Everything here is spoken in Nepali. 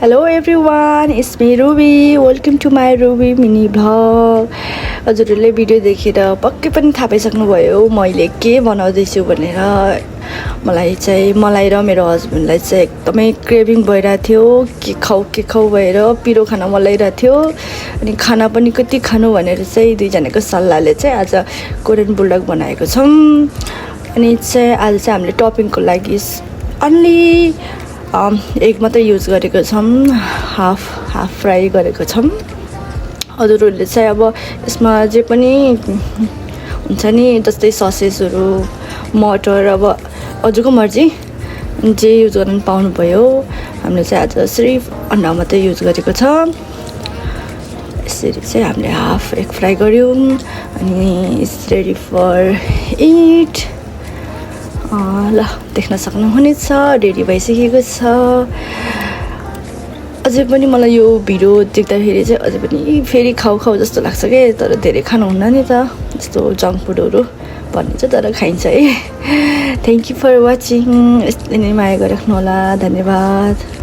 Hello everyone, it's me Ruby. Welcome to my Ruby mini vlog. हजुरहरूले भिडियो देखेर पक्कै पनि थाहा पाइसक्नुभयो मैले के बनाउँदैछु भनेर। मलाई र मेरो हस्बेन्डलाई चाहिँ एकदमै क्रेभिङ भइरहेको थियो, के खाऊ भएर पिरो खाना मन लागिरहेको थियो। अनि खाना पनि कति खानु भनेर चाहिँ दुईजनाको सल्लाहले चाहिँ आज कोरियन बुलडग बनाएको छौँ। अनि चाहिँ आज चाहिँ हामीले टपिङको लागि अन्ली एग मात्रै युज गरेको छौँ, हाफ फ्राई गरेको छौँ। हजुरहरूले चाहिँ अब यसमा जे पनि हुन्छ नि, जस्तै ससेसहरू, मटर, अब हजुरको मर्जी जे युज गर्न पाउनुभयो। हामीले चाहिँ आज सिर्फ अन्डा मात्रै युज गरेको छ। यसरी चाहिँ हामीले हाफ एग फ्राई गऱ्यौँ अनि इट्स रेडी फर इट। ल देख्न सक्नुहुनेछ रेडी भइसकेको छ। अझै पनि मलाई यो भिडियो देख्दाखेरि चाहिँ अझै पनि फेरि खाऊ जस्तो लाग्छ के, तर धेरै खानुहुन्न नि त, यस्तो जङ्क फुडहरू भनिन्छ तर खाइन्छ है। Thank you for watching. यस्तै नै माया गरिराख्नु होला, धन्यवाद।